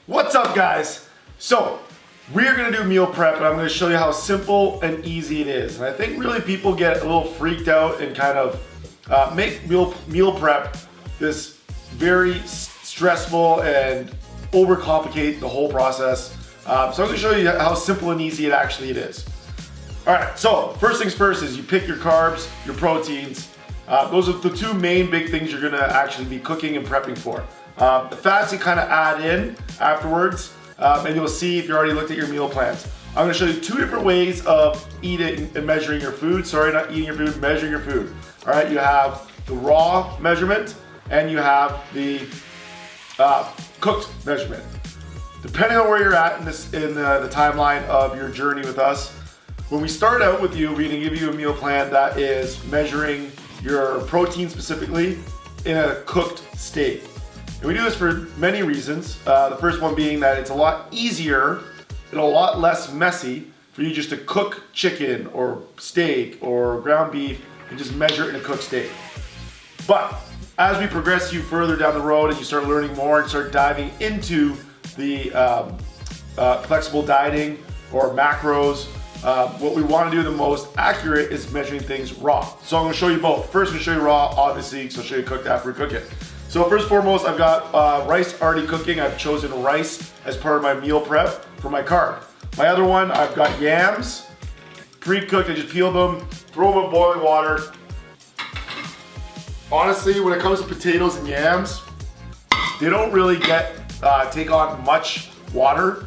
What's up, guys? So we're gonna do meal prep, and I'm gonna show you how simple and easy it is. And I think really people get a little freaked out and kind of make meal prep this very stressful and overcomplicate the whole process. So I'm gonna show you how simple and easy it actually is. All right, so first things first is you pick your carbs, your proteins. Those are the two main big things you're gonna actually be cooking and prepping for. The fats you kind of add in afterwards, and you'll see if you already looked at your meal plans. I'm gonna show you two different ways of eating and measuring your food. Sorry, not eating your food, measuring your food. All right, you have the raw measurement and you have the cooked measurement. Depending on where you're at in the timeline of your journey with us, when we start out with you, we're gonna give you a meal plan that is measuring your protein specifically in a cooked state. And we do this for many reasons. The first one being that it's a lot easier and a lot less messy for you just to cook chicken or steak or ground beef and just measure it in a cooked state. But as we progress you further down the road and you start learning more and start diving into the flexible dieting or macros, what we want to do the most accurate is measuring things raw. So I'm going to show you both. First, I'm going to show you raw, obviously, so I'll show you cooked after we cook it. So first and foremost, I've got rice already cooking. I've chosen rice as part of my meal prep for my carb. My other one, I've got yams, pre-cooked. I just peeled them, throw them in boiling water. Honestly, when it comes to potatoes and yams, they don't really take on much water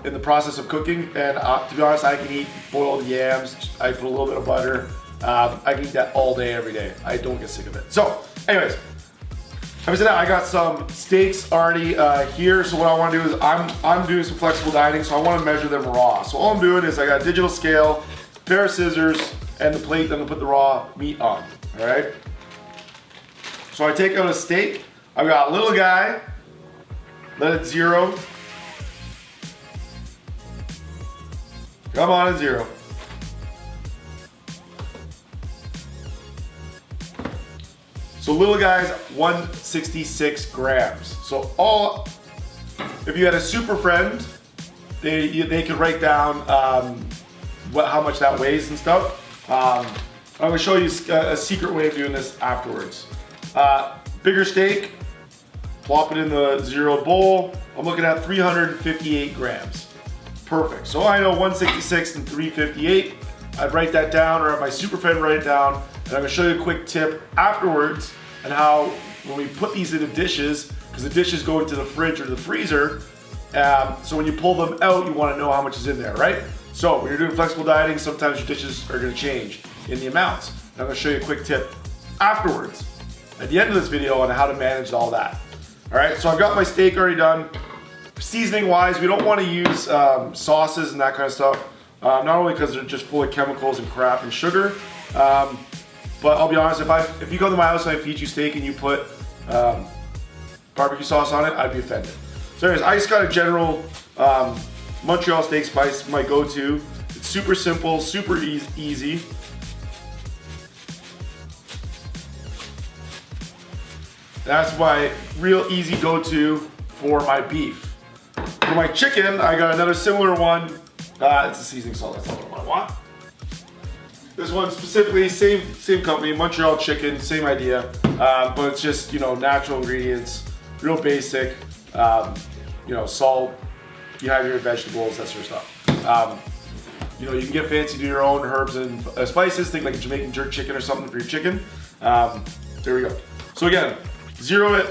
in the process of cooking. And to be honest, I can eat boiled yams. I put a little bit of butter. I can eat that all day, every day. I don't get sick of it. So anyways, having said that, I got some steaks already here. So what I want to do is I'm doing some flexible dieting, so I want to measure them raw. So all I'm doing is I got a digital scale, a pair of scissors, and the plate that I'm gonna put the raw meat on. All right. So I take out a steak. I've got a little guy. Let it zero. Come on, at zero. So little guy's 166 grams. So if you had a super friend, they could write down how much that weighs and stuff. I'm gonna show you a secret way of doing this afterwards. Bigger steak, plop it in the zero bowl. I'm looking at 358 grams. Perfect. So I know 166 and 358. I'd write that down, or have my super friend write it down. And I'm gonna show you a quick tip afterwards on how when we put these into dishes, because the dishes go into the fridge or the freezer, so when you pull them out, you wanna know how much is in there, right? So when you're doing flexible dieting, sometimes your dishes are gonna change in the amounts. And I'm gonna show you a quick tip afterwards, at the end of this video, on how to manage all that. All right, so I've got my steak already done. Seasoning wise, we don't wanna use sauces and that kind of stuff, not only because they're just full of chemicals and crap and sugar, but I'll be honest, if you come to my house and I feed you steak and you put barbecue sauce on it, I'd be offended. So anyways, I just got a general Montreal steak spice, my go-to. It's super simple, super easy. That's my real easy go-to for my beef. For my chicken, I got another similar one. It's a seasoning salt, that's not what I want. This one specifically, same company, Montreal chicken, same idea, but it's just, natural ingredients, real basic, salt, dehydrated vegetables, that sort of stuff. You can get fancy, do your own herbs and spices, think like a Jamaican jerk chicken or something for your chicken. There we go. So again, zero it.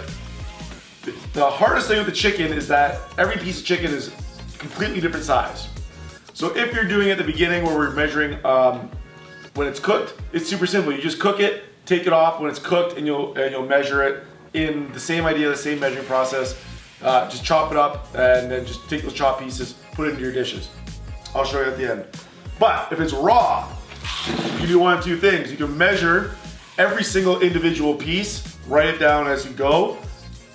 The hardest thing with the chicken is that every piece of chicken is completely different size. So if you're doing it at the beginning where we're measuring when it's cooked, it's super simple. You just cook it, take it off when it's cooked, and you'll measure it in the same idea, the same measuring process. Just chop it up and then just take those chopped pieces, put it into your dishes. I'll show you at the end. But if it's raw, you do one of two things. You can measure every single individual piece, write it down as you go,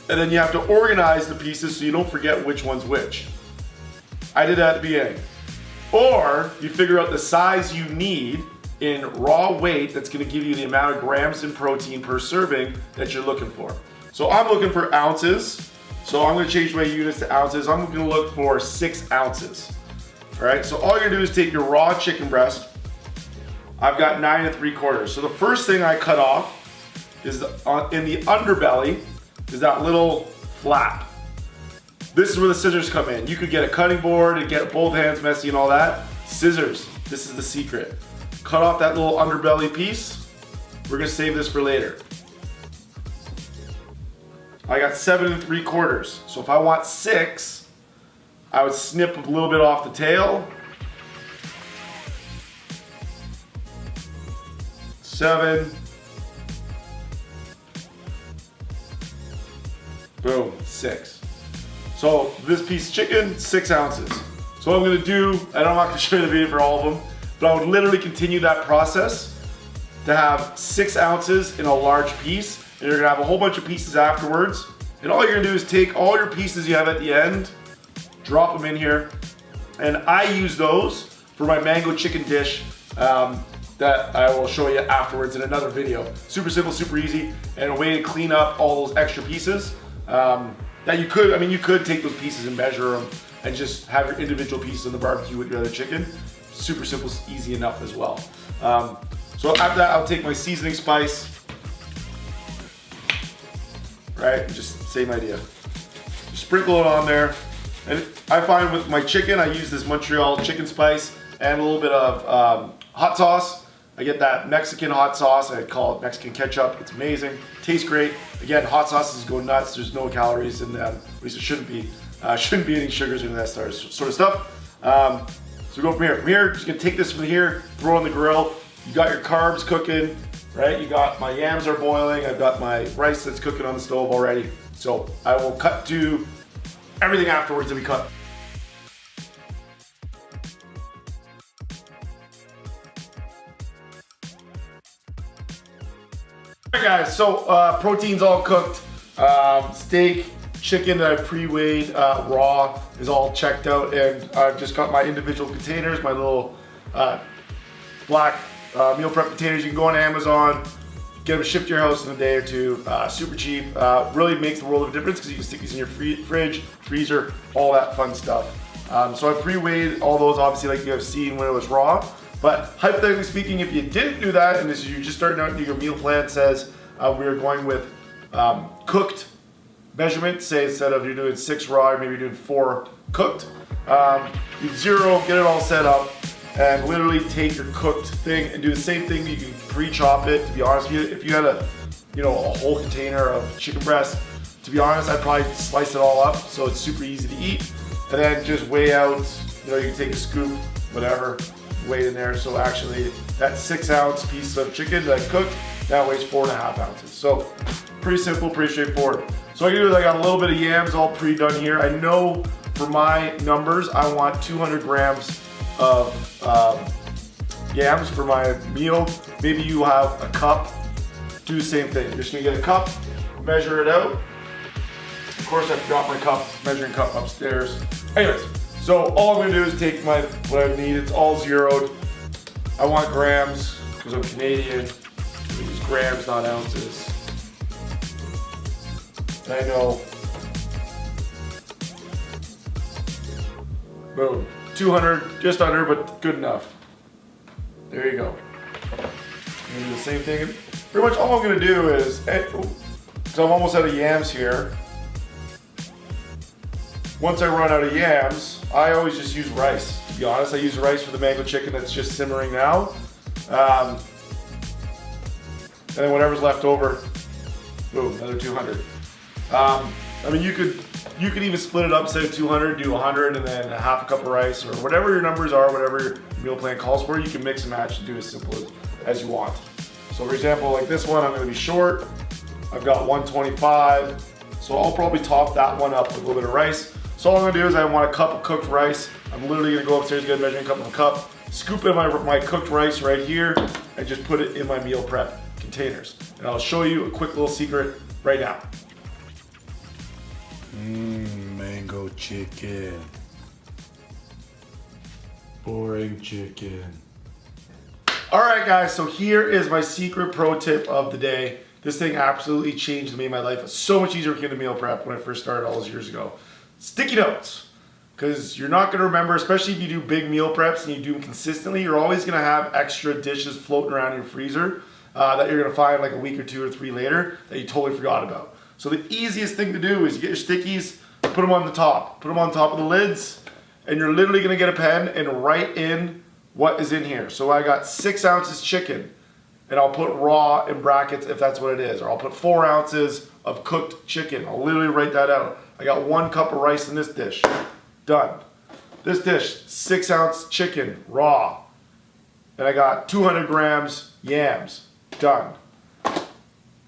and then you have to organize the pieces so you don't forget which one's which. I did that at the beginning. Or you figure out the size you need in raw weight that's gonna give you the amount of grams in protein per serving that you're looking for. So I'm looking for ounces. So I'm gonna change my units to ounces. I'm gonna look for 6 ounces. All right, so all you're gonna do is take your raw chicken breast. I've got 9 3/4. So the first thing I cut off is in the underbelly is that little flap. This is where the scissors come in. You could get a cutting board and get both hands messy and all that. Scissors, this is the secret. Cut off that little underbelly piece. We're gonna save this for later. I got 7 3/4. So if I want 6, I would snip a little bit off the tail. 7. Boom, 6. So this piece of chicken, 6 ounces. So what I'm gonna do, and I'm not gonna show you the video for all of them, but I would literally continue that process to have 6 ounces in a large piece, and you're gonna have a whole bunch of pieces afterwards. And all you're gonna do is take all your pieces you have at the end, drop them in here, and I use those for my mango chicken dish that I will show you afterwards in another video. Super simple, super easy, and a way to clean up all those extra pieces that you could take those pieces and measure them and just have your individual pieces on the barbecue with your other chicken. Super simple, easy enough as well. So after that, I'll take my seasoning spice, right? Just same idea. Just sprinkle it on there. And I find with my chicken, I use this Montreal chicken spice and a little bit of hot sauce. I get that Mexican hot sauce. I call it Mexican ketchup. It's amazing. Tastes great. Again, hot sauces go nuts. There's no calories in them. At least it shouldn't be. Shouldn't be any sugars in that sort of stuff. So we go from here. From here, just gonna take this from here, throw it on the grill. You got your carbs cooking, right? You got my yams are boiling. I've got my rice that's cooking on the stove already. So I will cut to everything afterwards that we cut. Alright guys, so protein's all cooked. Steak, chicken that I pre-weighed raw is all checked out, and I've just got my individual containers, my little black meal prep containers. You can go on Amazon, get them shipped to your house in a day or two. Super cheap. Really makes the world of a difference because you can stick these in your fridge, freezer, all that fun stuff. So I pre-weighed all those, obviously, like you have seen when it was raw. But hypothetically speaking, if you didn't do that, and as you're just starting out, your meal plan says we are going with cooked measurement, say instead of you're doing 6 raw, maybe you're doing 4 cooked. You zero, get it all set up, and literally take your cooked thing and do the same thing. You can pre-chop it. To be honest with you, if you had a whole container of chicken breast, to be honest, I'd probably slice it all up so it's super easy to eat, and then just weigh out. You can take a scoop, whatever, weigh it in there. So actually, that 6 ounce piece of chicken that I cooked now weighs 4.5 ounces. So pretty simple, pretty straightforward. So what I do is I got a little bit of yams all pre-done here. I know for my numbers, I want 200 grams of yams for my meal. Maybe you have a cup. Do the same thing. You're just gonna get a cup, measure it out. Of course, I forgot my measuring cup upstairs. Anyways, so all I'm gonna do is take what I need. It's all zeroed. I want grams because I'm Canadian. We use grams, not ounces. And I know. Boom. 200, just under, but good enough. There you go. I'm gonna do the same thing. Pretty much all I'm gonna do is, because I'm almost out of yams here. Once I run out of yams, I always just use rice. To be honest, I use rice for the mango chicken that's just simmering now. And then whatever's left over, boom, another 200. I mean, you could even split it up, say 200, do 100, and then a half a cup of rice, or whatever your numbers are, whatever your meal plan calls for. You can mix and match and do as simple as you want. So for example, like this one, I'm gonna be short. I've got 125, so I'll probably top that one up with a little bit of rice. So all I'm gonna do is I want a cup of cooked rice. I'm literally gonna go upstairs, get a measuring cup of a cup, scoop in my cooked rice right here, and just put it in my meal prep containers. And I'll show you a quick little secret right now. Mango chicken. Boring chicken. All right, guys, so here is my secret pro tip of the day. This thing absolutely changed and made my life so much easier working to meal prep when I first started all those years ago. Sticky notes, because you're not going to remember, especially if you do big meal preps and you do them consistently, you're always going to have extra dishes floating around in your freezer that you're going to find like a week or 2 or 3 later that you totally forgot about. So the easiest thing to do is you get your stickies, put them on the top. Put them on top of the lids, and you're literally going to get a pen and write in what is in here. So I got 6 ounces chicken, and I'll put raw in brackets if that's what it is. Or I'll put 4 ounces of cooked chicken. I'll literally write that out. I got 1 cup of rice in this dish. Done. This dish, 6 ounce chicken, raw. And I got 200 grams yams. Done.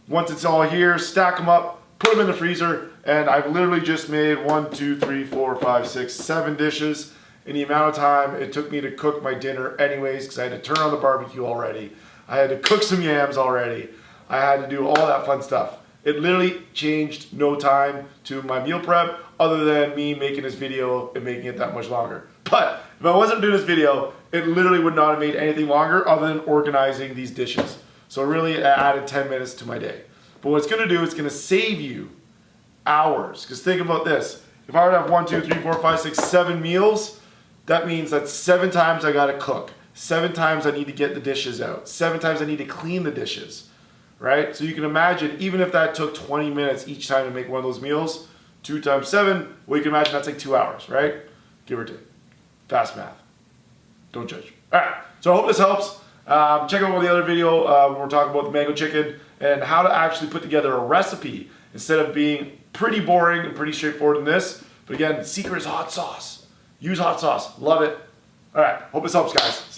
Once it's all here, stack them up, put them in the freezer, and I've literally just made 1, 2, 3, 4, 5, 6, 7 dishes in the amount of time it took me to cook my dinner anyways, because I had to turn on the barbecue already. I had to cook some yams already. I had to do all that fun stuff. It literally changed no time to my meal prep other than me making this video and making it that much longer. But if I wasn't doing this video, it literally would not have made anything longer other than organizing these dishes. So really it added 10 minutes to my day. But what it's gonna do, it's gonna save you hours. Because think about this. If I were to have 1, 2, 3, 4, 5, 6, 7 meals, that means that's 7 times I gotta cook. 7 times I need to get the dishes out. 7 times I need to clean the dishes, right? So you can imagine, even if that took 20 minutes each time to make one of those meals, 2 times 7, well, you can imagine that's like 2 hours, right? Give or take. Fast math. Don't judge. All right, so I hope this helps. Check out the other video where we're talking about the mango chicken and how to actually put together a recipe instead of being pretty boring and pretty straightforward in this. But again, the secret is hot sauce. Use hot sauce. Love it. All right, hope this helps, guys. See ya.